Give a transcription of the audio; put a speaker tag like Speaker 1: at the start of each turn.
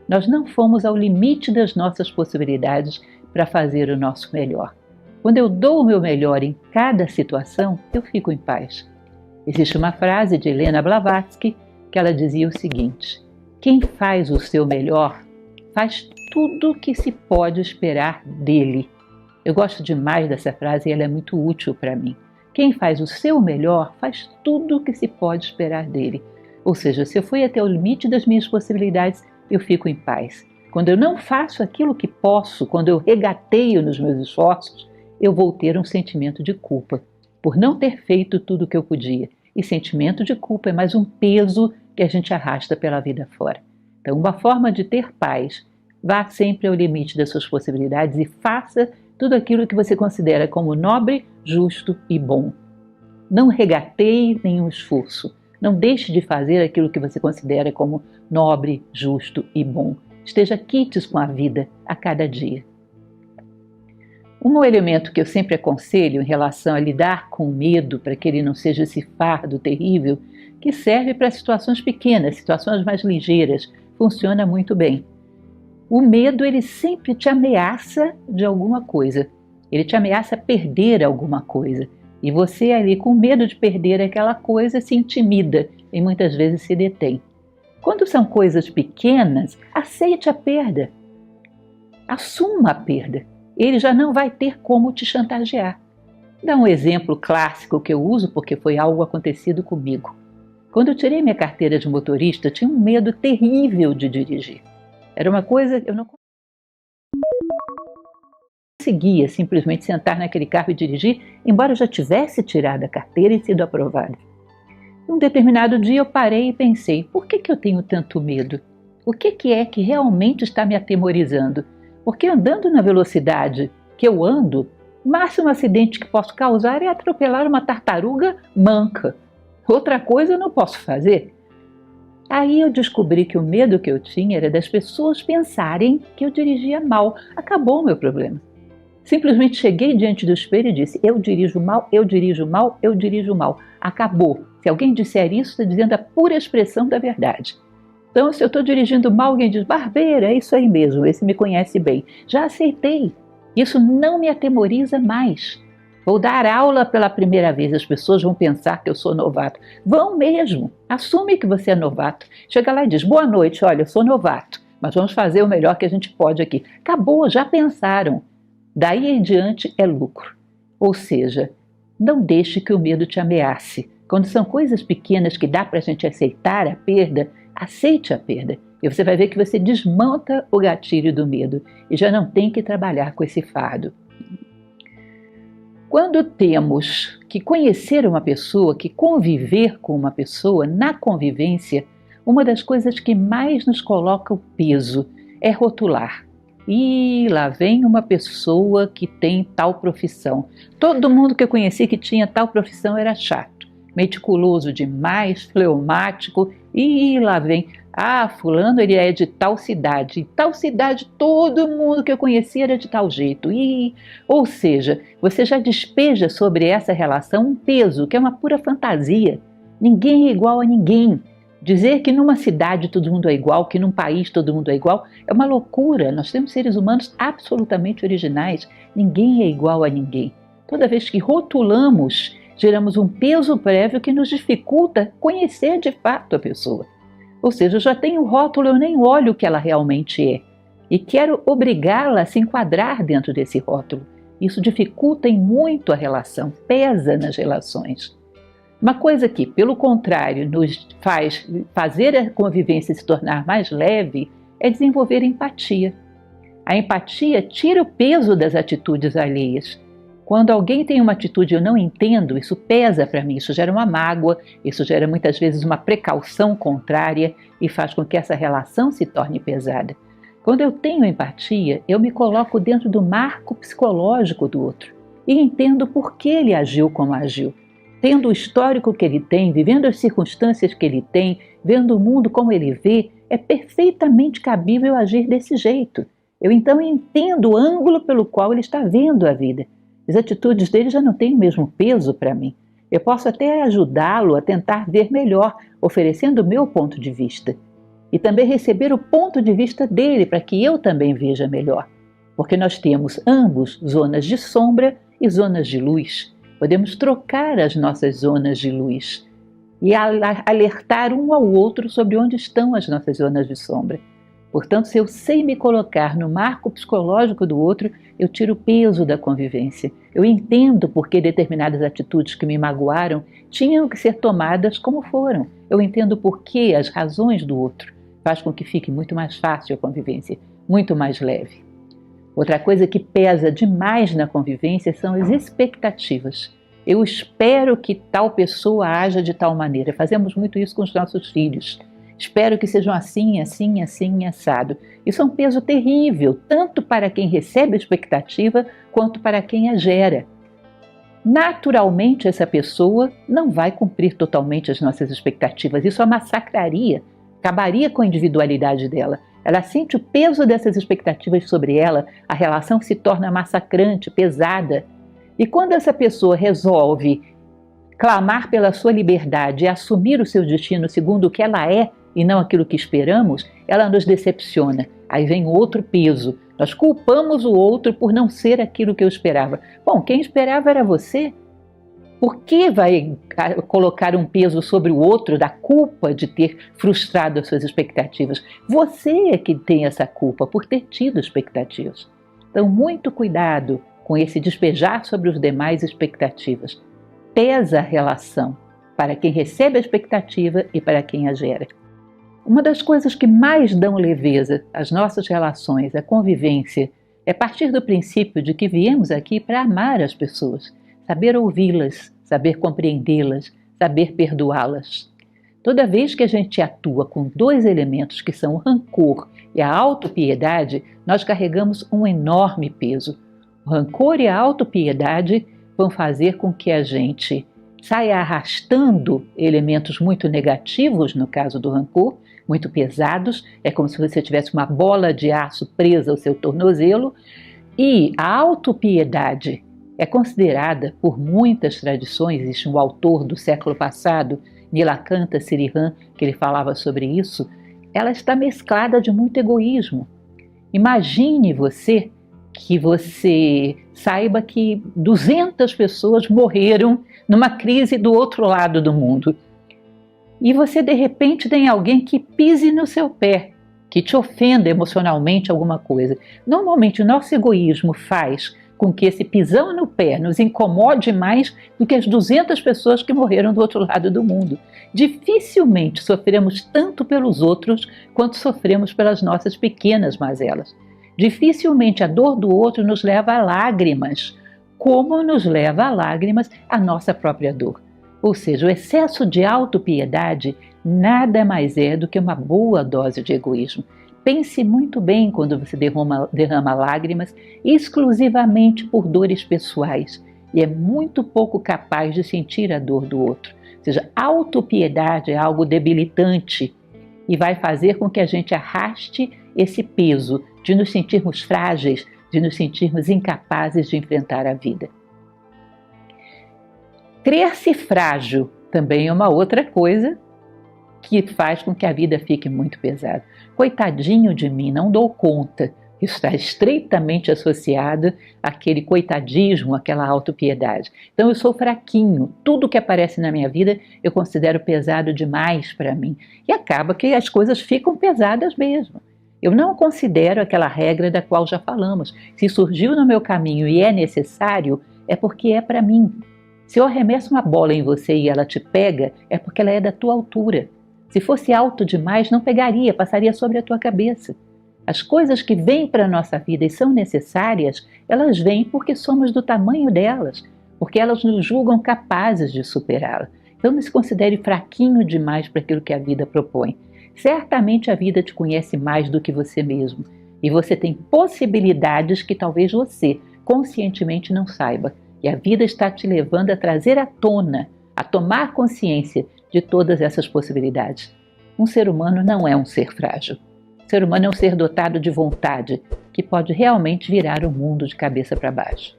Speaker 1: Nós não fomos ao limite das nossas possibilidades para fazer o nosso melhor. Quando eu dou o meu melhor em cada situação, eu fico em paz. Existe uma frase de Helena Blavatsky que ela dizia o seguinte: quem faz o seu melhor faz tudo o que se pode esperar dele. Eu gosto demais dessa frase e ela é muito útil para mim. Quem faz o seu melhor faz tudo o que se pode esperar dele. Ou seja, se eu fui até o limite das minhas possibilidades, eu fico em paz. Quando eu não faço aquilo que posso, quando eu regateio nos meus esforços, eu vou ter um sentimento de culpa por não ter feito tudo o que eu podia. E sentimento de culpa é mais um peso que a gente arrasta pela vida fora. Então, uma forma de ter paz: vá sempre ao limite das suas possibilidades e faça tudo aquilo que você considera como nobre, justo e bom. Não regateie nenhum esforço. Não deixe de fazer aquilo que você considera como nobre, justo e bom. Esteja quites com a vida a cada dia. Um elemento que eu sempre aconselho em relação a lidar com o medo, para que ele não seja esse fardo terrível, que serve para situações pequenas, situações mais ligeiras, funciona muito bem. O medo, ele sempre te ameaça de alguma coisa. Ele te ameaça perder alguma coisa. E você ali, com medo de perder aquela coisa, se intimida e muitas vezes se detém. Quando são coisas pequenas, aceite a perda. Assuma a perda. Ele já não vai ter como te chantagear. Dá um exemplo clássico que eu uso porque foi algo acontecido comigo. Quando eu tirei minha carteira de motorista, eu tinha um medo terrível de dirigir. Era uma coisa que eu não conseguia simplesmente sentar naquele carro e dirigir, embora eu já tivesse tirado a carteira e sido aprovada. Um determinado dia eu parei e pensei: por que eu tenho tanto medo? O que é que realmente está me atemorizando? Porque andando na velocidade que eu ando, o máximo acidente que posso causar é atropelar uma tartaruga manca. Outra coisa eu não posso fazer. Aí eu descobri que o medo que eu tinha era das pessoas pensarem que eu dirigia mal. Acabou o meu problema. Simplesmente cheguei diante do espelho e disse: eu dirijo mal, eu dirijo mal, eu dirijo mal. Acabou. Se alguém disser isso, está dizendo a pura expressão da verdade. Então, se eu estou dirigindo mal, alguém diz: barbeira, é isso aí mesmo, esse me conhece bem. Já aceitei. Isso não me atemoriza mais. Vou dar aula pela primeira vez, as pessoas vão pensar que eu sou novato. Vão mesmo. Assume que você é novato. Chega lá e diz: boa noite, olha, eu sou novato, mas vamos fazer o melhor que a gente pode aqui. Acabou, já pensaram. Daí em diante é lucro. Ou seja, não deixe que o medo te ameace. Quando são coisas pequenas que dá para a gente aceitar a perda, aceite a perda. E você vai ver que você desmonta o gatilho do medo e já não tem que trabalhar com esse fardo. Quando temos que conhecer uma pessoa, que conviver com uma pessoa, na convivência, uma das coisas que mais nos coloca o peso é rotular. E lá vem uma pessoa que tem tal profissão. Todo mundo que eu conheci que tinha tal profissão era chato, meticuloso demais, fleumático. E lá vem: fulano, ele é de tal cidade. Em tal cidade todo mundo que eu conhecia era de tal jeito. Ou seja, você já despeja sobre essa relação um peso que é uma pura fantasia. Ninguém é igual a ninguém. Dizer que numa cidade todo mundo é igual, que num país todo mundo é igual, é uma loucura. Nós temos seres humanos absolutamente originais. Ninguém é igual a ninguém. Toda vez que rotulamos, geramos um peso prévio que nos dificulta conhecer de fato a pessoa. Ou seja, eu já tenho um rótulo, eu nem olho o que ela realmente é. E quero obrigá-la a se enquadrar dentro desse rótulo. Isso dificulta em muito a relação, pesa nas relações. Uma coisa que, pelo contrário, nos faz fazer a convivência se tornar mais leve é desenvolver empatia. A empatia tira o peso das atitudes alheias. Quando alguém tem uma atitude e eu não entendo, isso pesa para mim, isso gera uma mágoa, isso gera muitas vezes uma precaução contrária e faz com que essa relação se torne pesada. Quando eu tenho empatia, eu me coloco dentro do marco psicológico do outro e entendo por que ele agiu como agiu. Tendo o histórico que ele tem, vivendo as circunstâncias que ele tem, vendo o mundo como ele vê, é perfeitamente cabível agir desse jeito. Eu então entendo o ângulo pelo qual ele está vendo a vida. As atitudes dele já não têm o mesmo peso para mim. Eu posso até ajudá-lo a tentar ver melhor, oferecendo o meu ponto de vista. e também receber o ponto de vista dele para que eu também veja melhor. Porque nós temos ambos zonas de sombra e zonas de luz. Podemos trocar as nossas zonas de luz e alertar um ao outro sobre onde estão as nossas zonas de sombra. Portanto, se eu sei me colocar no marco psicológico do outro, eu tiro o peso da convivência. Eu entendo por que determinadas atitudes que me magoaram tinham que ser tomadas como foram. Eu entendo por que as razões do outro faz com que fique muito mais fácil a convivência, muito mais leve. Outra coisa que pesa demais na convivência são as expectativas. Eu espero que tal pessoa haja de tal maneira. Fazemos muito isso com os nossos filhos. Espero que sejam assim, assim, assim, assado. Isso é um peso terrível, tanto para quem recebe a expectativa, quanto para quem a gera. Naturalmente, essa pessoa não vai cumprir totalmente as nossas expectativas. Isso a massacraria, acabaria com a individualidade dela. Ela sente o peso dessas expectativas sobre ela, a relação se torna massacrante, pesada. E quando essa pessoa resolve clamar pela sua liberdade e assumir o seu destino segundo o que ela é e não aquilo que esperamos, ela nos decepciona. Aí vem outro peso. Nós culpamos o outro por não ser aquilo que eu esperava. Bom, quem esperava era você. Por que vai colocar um peso sobre o outro da culpa de ter frustrado as suas expectativas? Você é que tem essa culpa por ter tido expectativas. Então, muito cuidado com esse despejar sobre os demais expectativas. Pesa a relação para quem recebe a expectativa e para quem a gera. Uma das coisas que mais dão leveza às nossas relações, à convivência, é partir do princípio de que viemos aqui para amar as pessoas, saber ouvi-las, saber compreendê-las, saber perdoá-las. Toda vez que a gente atua com dois elementos que são o rancor e a autopiedade, nós carregamos um enorme peso. O rancor e a autopiedade vão fazer com que a gente saia arrastando elementos muito negativos, no caso do rancor, muito pesados, é como se você tivesse uma bola de aço presa ao seu tornozelo, e a autopiedade é considerada por muitas tradições, existe um autor do século passado, Nilakanta Sirihan, que ele falava sobre isso, ela está mesclada de muito egoísmo. Imagine que você saiba que 200 pessoas morreram numa crise do outro lado do mundo. E você, de repente, tem alguém que pise no seu pé, que te ofenda emocionalmente alguma coisa. Normalmente, o nosso egoísmo faz com que esse pisão no pé nos incomode mais do que as 200 pessoas que morreram do outro lado do mundo. Dificilmente sofremos tanto pelos outros quanto sofremos pelas nossas pequenas mazelas. Dificilmente a dor do outro nos leva a lágrimas, como nos leva a lágrimas a nossa própria dor. Ou seja, o excesso de autopiedade nada mais é do que uma boa dose de egoísmo. Pense muito bem quando você derrama lágrimas exclusivamente por dores pessoais e é muito pouco capaz de sentir a dor do outro. Ou seja, autopiedade é algo debilitante e vai fazer com que a gente arraste esse peso de nos sentirmos frágeis, de nos sentirmos incapazes de enfrentar a vida. Crer-se frágil também é uma outra coisa que faz com que a vida fique muito pesada. Coitadinho de mim, não dou conta. Isso está estreitamente associado àquele coitadismo, àquela autopiedade. Então eu sou fraquinho, tudo que aparece na minha vida eu considero pesado demais para mim. E acaba que as coisas ficam pesadas mesmo. Eu não considero aquela regra da qual já falamos. Se surgiu no meu caminho e é necessário, é porque é para mim. Se eu arremesso uma bola em você e ela te pega, é porque ela é da tua altura. Se fosse alto demais, não pegaria, passaria sobre a tua cabeça. As coisas que vêm para a nossa vida e são necessárias, elas vêm porque somos do tamanho delas, porque elas nos julgam capazes de superá-la. Então não se considere fraquinho demais para aquilo que a vida propõe. Certamente a vida te conhece mais do que você mesmo e você tem possibilidades que talvez você conscientemente não saiba. E a vida está te levando a trazer à tona, a tomar consciência de todas essas possibilidades. Um ser humano não é um ser frágil. O ser humano é um ser dotado de vontade, que pode realmente virar o mundo de cabeça para baixo.